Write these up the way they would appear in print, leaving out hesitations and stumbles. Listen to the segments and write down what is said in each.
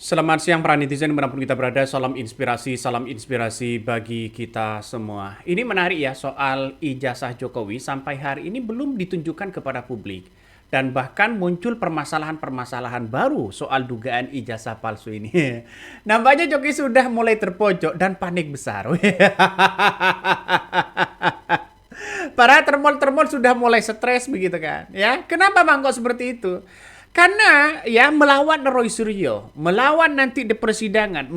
Selamat siang para netizen dimanapun kita berada, salam inspirasi bagi kita semua. Ini menarik ya soal ijazah Jokowi sampai hari ini belum ditunjukkan kepada publik. Dan bahkan muncul permasalahan-permasalahan baru soal dugaan ijazah palsu ini. Nampaknya Jokowi sudah mulai terpojok dan panik besar. Para termol-termol sudah mulai stres begitu kan. Ya, kenapa Bang kok seperti itu? Karena ya melawan Roy Suryo, melawan nanti di persidangan,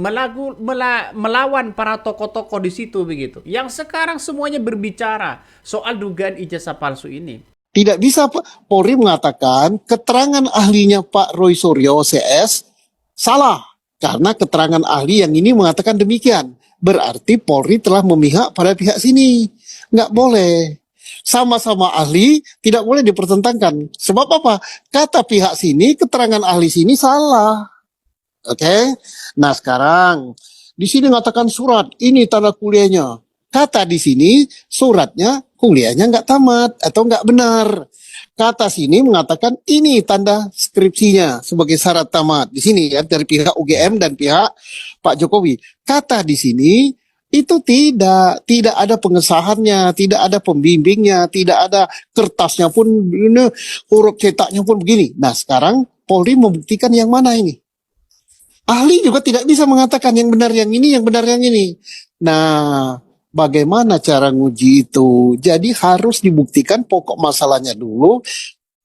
melawan para tokoh-tokoh di situ begitu. Yang sekarang semuanya berbicara soal dugaan ijazah palsu ini. Tidak bisa Polri mengatakan keterangan ahlinya Pak Roy Suryo CS salah karena keterangan ahli yang ini mengatakan demikian. Berarti Polri telah memihak pada pihak sini. Nggak boleh. Sama-sama ahli tidak boleh dipertentangkan. Sebab apa? Kata pihak sini, keterangan ahli sini salah. Oke? Nah sekarang di sini mengatakan surat, ini tanda kuliahnya. Kata di sini suratnya kuliahnya nggak tamat atau nggak benar. Kata sini mengatakan ini tanda skripsinya sebagai syarat tamat. Di sini ya dari pihak UGM dan pihak Pak Jokowi. Kata di sini itu tidak ada pengesahannya, tidak ada pembimbingnya, tidak ada kertasnya pun, huruf cetaknya pun begini. Nah sekarang Polri membuktikan yang mana ini? Ahli juga tidak bisa mengatakan yang benar yang ini, yang benar yang ini. Nah, bagaimana cara nguji itu? Jadi harus dibuktikan pokok masalahnya dulu,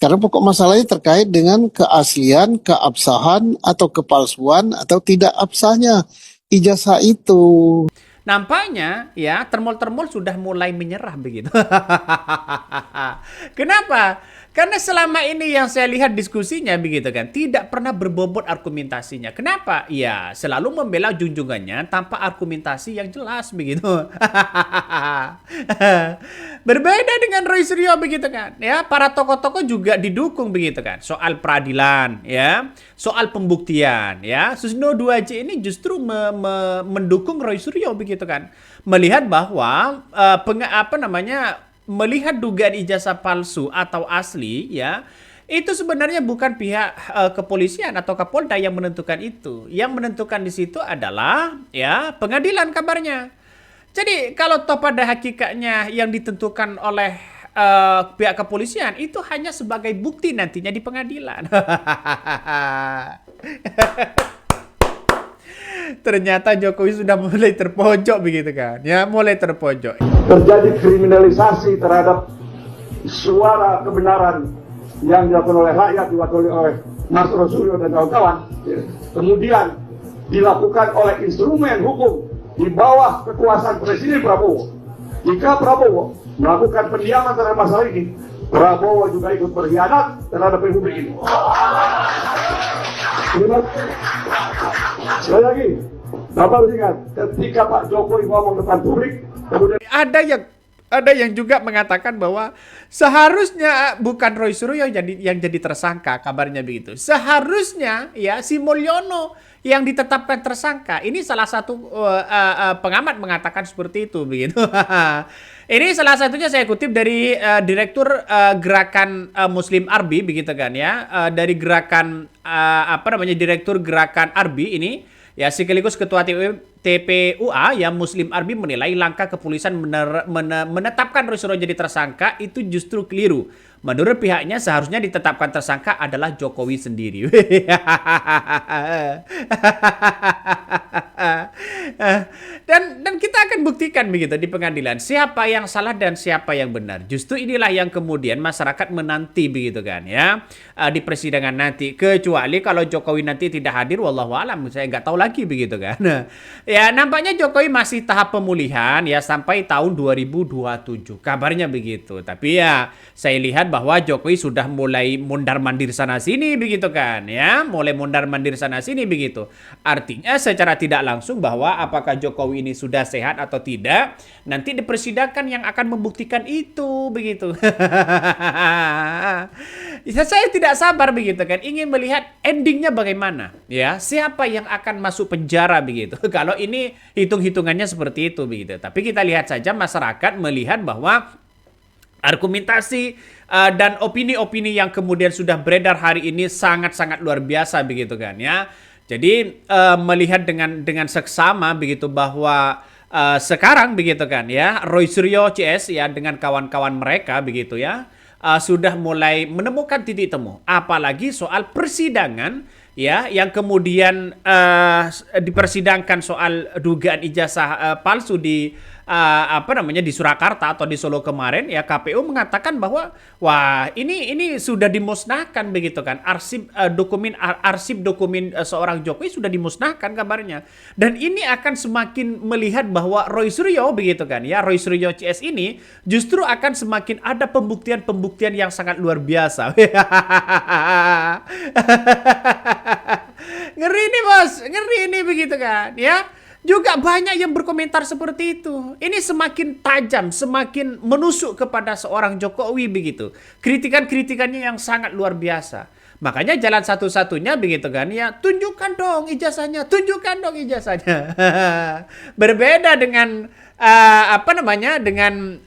karena pokok masalahnya terkait dengan keaslian, keabsahan, atau kepalsuan, atau tidak absahnya ijazah itu. Nampaknya ya termol-termol sudah mulai menyerah begitu. Kenapa? Karena selama ini yang saya lihat diskusinya begitu kan, tidak pernah berbobot argumentasinya. Kenapa? Ya, selalu membela junjungannya tanpa argumentasi yang jelas begitu. Berbeda dengan Roy Suryo begitu kan. Ya, para tokoh-tokoh juga didukung begitu kan. Soal peradilan ya, soal pembuktian ya. Susno 2J ini justru mendukung Roy Suryo begitu kan. Melihat bahwa melihat dugaan ijazah palsu atau asli ya, itu sebenarnya bukan pihak kepolisian atau Kapolda yang menentukan itu. Yang menentukan di situ adalah ya pengadilan kabarnya. Jadi kalau toh pada hakikatnya yang ditentukan oleh pihak kepolisian itu hanya sebagai bukti nantinya di pengadilan. Ternyata Jokowi sudah mulai terpojok begitu kan. Ya, mulai terpojok. Terjadi kriminalisasi terhadap suara kebenaran yang dilakukan oleh rakyat, diwakili oleh Mas Rosuryo dan kawan-kawan, kemudian dilakukan oleh instrumen hukum di bawah kekuasaan Presiden Prabowo. Jika Prabowo melakukan pendiaman terhadap masalah ini, Prabowo juga ikut berkhianat terhadap Republik ini. Sekali lagi, Bapak harus ingat, ketika Pak Jokowi ngomong depan publik, kemudian ada yang juga mengatakan bahwa seharusnya bukan Roy Suryo yang jadi tersangka, kabarnya begitu. Seharusnya ya si Mulyono yang ditetapkan tersangka. Ini salah satu pengamat mengatakan seperti itu begitu. Ini salah satunya saya kutip dari direktur gerakan Muslim Arbi begitu kan ya. Dari gerakan direktur gerakan Arbi ini ya sekaligus ketua TPUA yang Muslim Arbi menilai langkah kepolisian menetapkan Roy Suryo jadi tersangka itu justru keliru. Menurut pihaknya seharusnya ditetapkan tersangka adalah Jokowi sendiri. Dan kita akan buktikan begitu di pengadilan siapa yang salah dan siapa yang benar. Justru inilah yang kemudian masyarakat menanti begitu kan ya di persidangan nanti. Kecuali kalau Jokowi nanti tidak hadir, wallahu alam, saya nggak tahu lagi begitu kan. Ya nampaknya Jokowi masih tahap pemulihan ya sampai tahun 2027 kabarnya begitu. Tapi ya saya lihat bahwa Jokowi sudah mulai mondar-mandir sana sini begitu kan ya, mulai mondar-mandir sana sini begitu. Artinya secara tidak langsung bahwa apakah Jokowi ini sudah sehat atau tidak nanti dipersidangan yang akan membuktikan itu begitu. Saya tidak sabar begitu kan, ingin melihat endingnya bagaimana ya, siapa yang akan masuk penjara begitu. Kalau ini hitung-hitungannya seperti itu begitu. Tapi kita lihat saja masyarakat melihat bahwa argumentasi dan opini-opini yang kemudian sudah beredar hari ini sangat-sangat luar biasa begitu kan ya. Jadi melihat dengan seksama begitu bahwa sekarang begitu kan ya, Roy Suryo CS ya dengan kawan-kawan mereka begitu ya sudah mulai menemukan titik temu, apalagi soal persidangan ya yang kemudian dipersidangkan soal dugaan ijazah palsu di di Surakarta atau di Solo kemarin ya. KPU mengatakan bahwa wah ini sudah dimusnahkan begitu kan, arsip dokumen seorang Jokowi sudah dimusnahkan kabarnya, dan ini akan semakin melihat bahwa Roy Suryo begitu kan ya, Roy Suryo CS ini justru akan semakin ada pembuktian yang sangat luar biasa. Ngeri nih bos, ngeri ini begitu kan ya. Juga banyak yang berkomentar seperti itu. Ini semakin tajam, semakin menusuk kepada seorang Jokowi begitu. Kritikannya yang sangat luar biasa. Makanya jalan satu-satunya begitu kan ya, tunjukkan dong ijazahnya, tunjukkan dong ijazahnya. Berbeda dengan dengan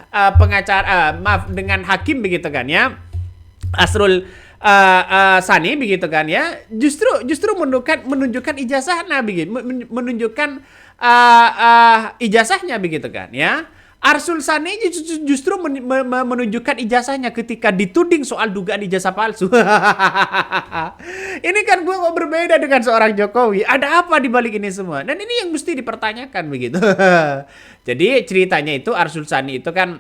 pengacara, dengan hakim begitu kan ya, Asrul Sani begitu kan ya, justru menunjukkan ijazahnya begitu, menunjukkan ijazahnya begitu kan ya. Arsul Sani justru menunjukkan ijazahnya ketika dituding soal dugaan ijazah palsu. Ini kan gua berbeda dengan seorang Jokowi. Ada apa di balik ini semua? Dan ini yang mesti dipertanyakan begitu. Jadi ceritanya itu Arsul Sani itu kan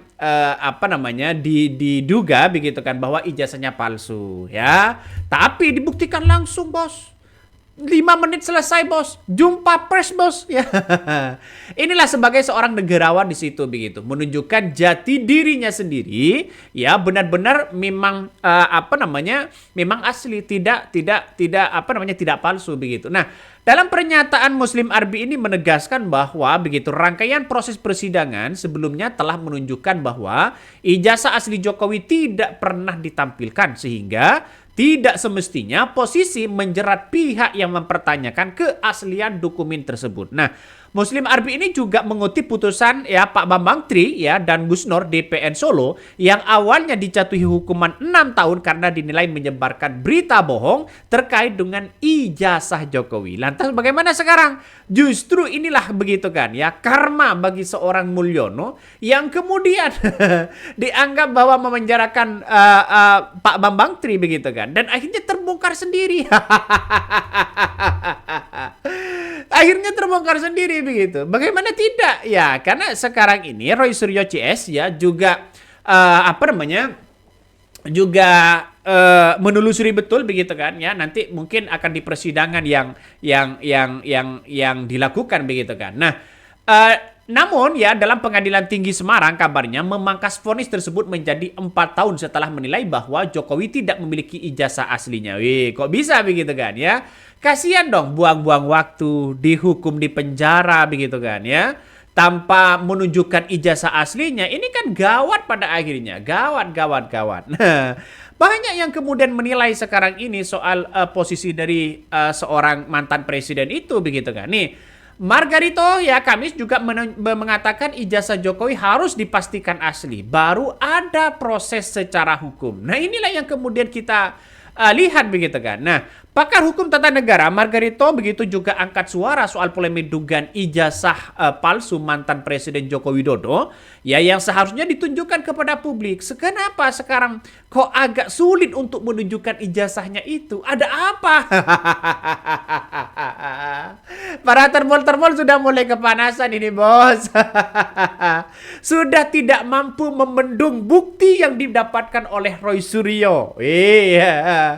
diduga begitu kan bahwa ijazahnya palsu ya. Tapi dibuktikan langsung, Bos. 5 menit selesai bos, jumpa pers bos ya. Inilah sebagai seorang negarawan di situ begitu, menunjukkan jati dirinya sendiri ya, benar-benar memang memang asli, tidak palsu begitu. Nah, dalam pernyataan Muslim Arbi ini menegaskan bahwa begitu rangkaian proses persidangan sebelumnya telah menunjukkan bahwa ijazah asli Jokowi tidak pernah ditampilkan, sehingga tidak semestinya posisi menjerat pihak yang mempertanyakan keaslian dokumen tersebut. Nah, Muslim Arbi ini juga mengutip putusan ya Pak Bambang Tri ya dan Gus Nur DPN Solo yang awalnya dijatuhi hukuman 6 tahun karena dinilai menyebarkan berita bohong terkait dengan ijazah Jokowi. Lantas bagaimana sekarang? Justru inilah begitu kan ya, karma bagi seorang Mulyono yang kemudian dianggap bahwa memenjarakan Pak Bambang Tri begitu kan, dan akhirnya terbongkar sendiri. Akhirnya terbongkar sendiri begitu. Bagaimana tidak? Ya, karena sekarang ini Roy Suryo CS ya juga menelusuri betul begitu kan ya. Nanti mungkin akan di persidangan yang dilakukan begitu kan. Nah, namun ya dalam Pengadilan Tinggi Semarang kabarnya memangkas vonis tersebut menjadi 4 tahun setelah menilai bahwa Jokowi tidak memiliki ijazah aslinya. Wih, kok bisa begitu kan ya? Kasihan dong buang-buang waktu, dihukum di penjara begitu kan ya, tanpa menunjukkan ijazah aslinya. Ini kan gawat pada akhirnya, gawat. Nah, banyak yang kemudian menilai sekarang ini soal posisi dari seorang mantan presiden itu begitu kan. Nih, Margarito ya Kamis juga mengatakan ijazah Jokowi harus dipastikan asli, baru ada proses secara hukum. Nah, inilah yang kemudian kita lihat begitu kan. Nah, pakar hukum tata negara Margarito begitu juga angkat suara soal polemik dugaan ijazah palsu mantan Presiden Joko Widodo ya, yang seharusnya ditunjukkan kepada publik. Kenapa sekarang kok agak sulit untuk menunjukkan ijazahnya itu? Ada apa? Para termol sudah mulai kepanasan ini bos. Sudah tidak mampu membendung bukti yang didapatkan oleh Roy Suryo. Iya.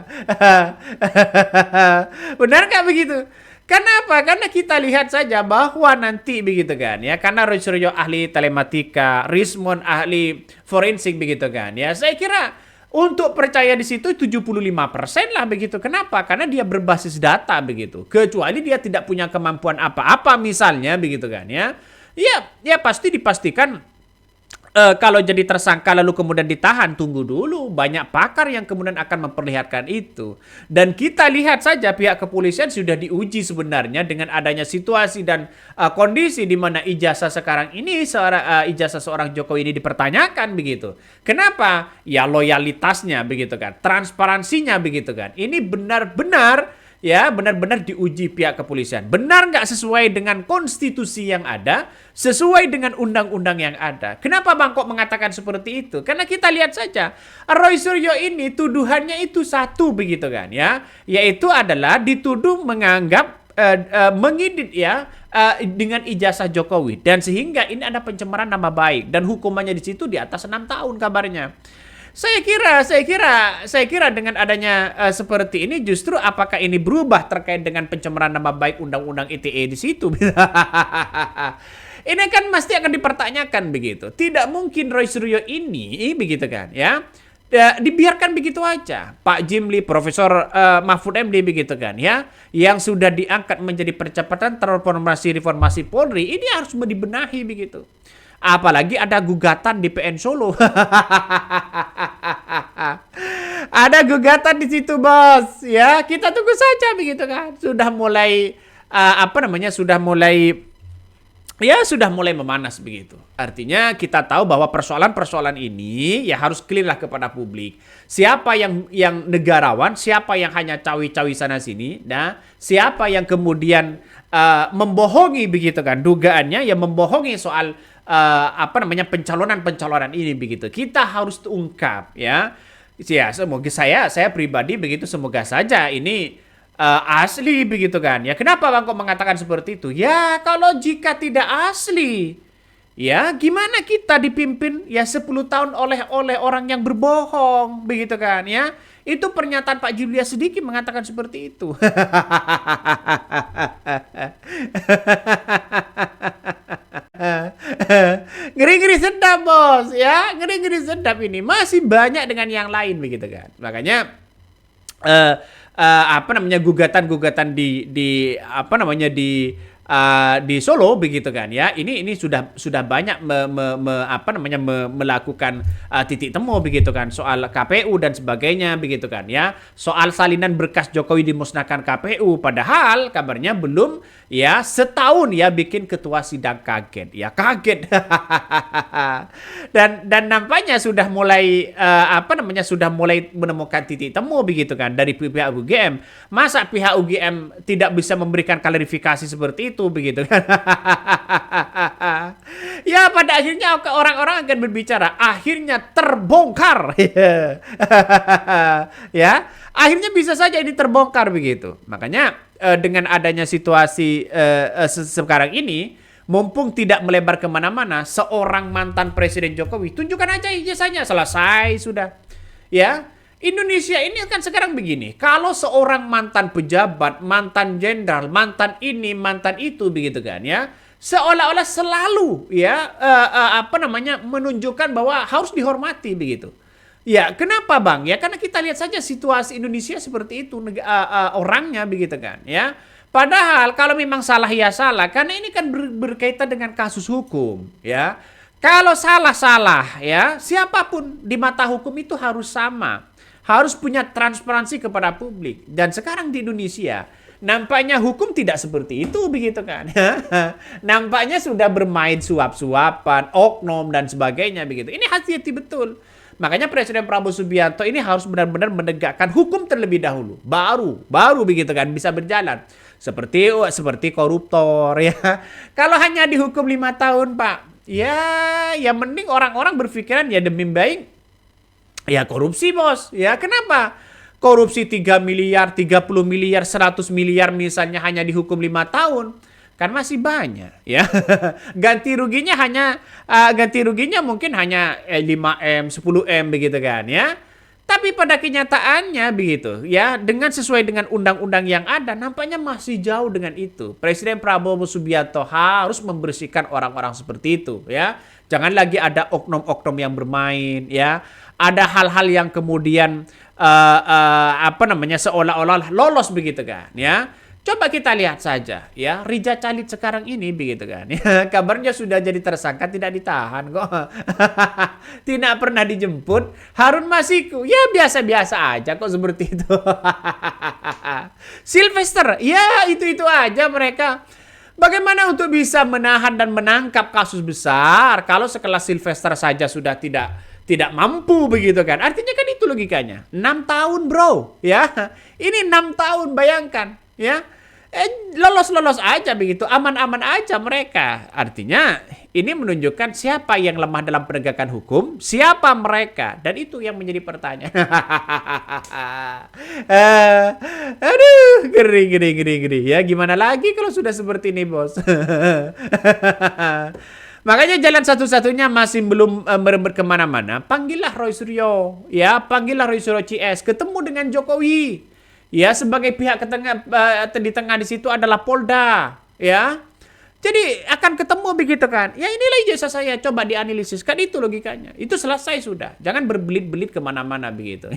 Benar nggak begitu? Kenapa? Karena kita lihat saja bahwa nanti begitu kan ya, karena Roy Suryo ahli telematika, Rismon ahli forensik begitu kan ya. Saya kira untuk percaya di situ 75% lah begitu. Kenapa? Karena dia berbasis data begitu. Kecuali dia tidak punya kemampuan apa-apa misalnya begitu kan ya. Ya pasti dipastikan kalau jadi tersangka lalu kemudian ditahan, tunggu dulu. Banyak pakar yang kemudian akan memperlihatkan itu. Dan kita lihat saja pihak kepolisian sudah diuji sebenarnya dengan adanya situasi dan kondisi di mana ijazah sekarang ini, ijazah seorang Jokowi ini dipertanyakan begitu. Kenapa? Ya loyalitasnya begitu kan, transparansinya begitu kan. Ini benar-benar ya benar-benar diuji pihak kepolisian. Benar nggak sesuai dengan konstitusi yang ada, sesuai dengan undang-undang yang ada. Kenapa Bang kok mengatakan seperti itu? Karena kita lihat saja, Roy Suryo ini tuduhannya itu satu begitu kan ya, yaitu adalah dituduh menganggap mengedit ya dengan ijazah Jokowi, dan sehingga ini ada pencemaran nama baik dan hukumannya di situ di atas 6 tahun kabarnya. Saya kira dengan adanya seperti ini, justru apakah ini berubah terkait dengan pencemaran nama baik undang-undang ITE di situ? Ini kan pasti akan dipertanyakan begitu. Tidak mungkin Roy Suryo ini begitu kan ya, dibiarkan begitu aja. Pak Jimli, Profesor Mahfud MD begitu kan ya, yang sudah diangkat menjadi percepatan reformasi Polri, ini harus dibenahi begitu. Apalagi ada gugatan di PN Solo. Ada gugatan di situ, Bos. Ya, kita tunggu saja begitu kan. Sudah mulai sudah mulai memanas begitu. Artinya kita tahu bahwa persoalan-persoalan ini ya harus clear lah kepada publik. Siapa yang negarawan, siapa yang hanya cawi-cawi sana sini, nah, siapa yang kemudian membohongi begitu kan, dugaannya yang membohongi soal pencalonan ini begitu. Kita harus ungkap ya. Ya, semoga saya pribadi begitu, semoga saja ini asli begitu kan. Ya, kenapa Bang kok mengatakan seperti itu? Ya, kalau jika tidak asli, ya gimana kita dipimpin ya 10 tahun oleh orang yang berbohong begitu kan ya. Itu pernyataan Pak Julius Sidiki mengatakan seperti itu. Ngeri-ngeri sedap, Bos ya, ngeri-ngeri sedap ini. Masih banyak dengan yang lain begitu kan. Makanya gugatan di Solo begitu kan ya. Ini sudah banyak melakukan titik temu begitu kan, soal KPU dan sebagainya begitu kan ya. Soal salinan berkas Jokowi dimusnahkan KPU, padahal kabarnya belum ya setahun ya bikin ketua sidang kaget ya, kaget. dan nampaknya sudah mulai sudah mulai menemukan titik temu begitu kan dari pihak UGM. Masa pihak UGM tidak bisa memberikan klarifikasi seperti itu begitu kan? Ya, pada akhirnya orang-orang akan berbicara, akhirnya terbongkar. Ya, akhirnya bisa saja ini terbongkar begitu. Makanya dengan adanya situasi sekarang ini, mumpung tidak melebar kemana-mana, seorang mantan Presiden Jokowi tunjukkan aja ijazahnya, selesai sudah. Ya, Indonesia ini kan sekarang begini, kalau seorang mantan pejabat, mantan jenderal, mantan ini, mantan itu begitu kan ya, seolah-olah selalu ya menunjukkan bahwa harus dihormati begitu. Ya, kenapa Bang? Ya karena kita lihat saja situasi Indonesia seperti itu, orangnya begitu kan ya. Padahal kalau memang salah ya salah, karena ini kan berkaitan dengan kasus hukum ya. Kalau salah ya, siapapun di mata hukum itu harus sama. Harus punya transparansi kepada publik. Dan sekarang di Indonesia nampaknya hukum tidak seperti itu begitu kan. Nampaknya sudah bermain suap-suapan, oknum dan sebagainya begitu. Ini hati-hati betul. Makanya Presiden Prabowo Subianto ini harus benar-benar menegakkan hukum terlebih dahulu. Baru begitu kan bisa berjalan. Seperti koruptor ya. Kalau hanya dihukum 5 tahun, Pak, ya mending orang-orang berpikiran ya demi baik ya korupsi, Bos. Ya kenapa? Korupsi 3 miliar, 30 miliar, 100 miliar misalnya hanya dihukum 5 tahun. Kan masih banyak ya. Ganti ruginya mungkin hanya 5M, 10M begitu kan ya. Tapi pada kenyataannya begitu ya, dengan sesuai dengan undang-undang yang ada, nampaknya masih jauh dengan itu. Presiden Prabowo Subianto harus membersihkan orang-orang seperti itu ya. Jangan lagi ada oknum-oknum yang bermain ya. Ada hal-hal yang kemudian seolah-olah lolos begitu kan ya. Coba kita lihat saja ya, Riza Khalid sekarang ini begitu kan ya. Kabarnya sudah jadi tersangka, tidak ditahan kok. Tidak pernah dijemput. Harun Masiku ya biasa-biasa aja kok seperti itu. Sylvester ya itu aja mereka. Bagaimana untuk bisa menahan dan menangkap kasus besar kalau sekelas Sylvester saja sudah tidak mampu begitu kan? Artinya kan itu logikanya. 6 tahun, bro, ya. Ini 6 tahun, bayangkan, ya. Lolos-lolos aja begitu, aman-aman aja mereka. Artinya ini menunjukkan siapa yang lemah dalam penegakan hukum, siapa mereka, dan itu yang menjadi pertanyaan. Aduh, geri. Ya gimana lagi kalau sudah seperti ini, bos? Makanya jalan satu-satunya masih belum merembet kemana-mana. Panggillah Roy Suryo, ya, panggillah Roy Suryo CS, ketemu dengan Jokowi. Ya, sebagai pihak di tengah di situ adalah Polda, ya. Jadi akan ketemu begitu kan. Ya inilah ijazah saya, coba dianalisis. Kan itu logikanya. Itu selesai sudah. Jangan berbelit-belit kemana-mana begitu.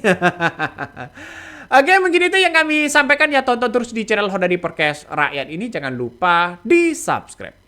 Oke, mungkin itu yang kami sampaikan ya. Tonton terus di channel Honda di Podcast Rakyat ini. Jangan lupa di subscribe.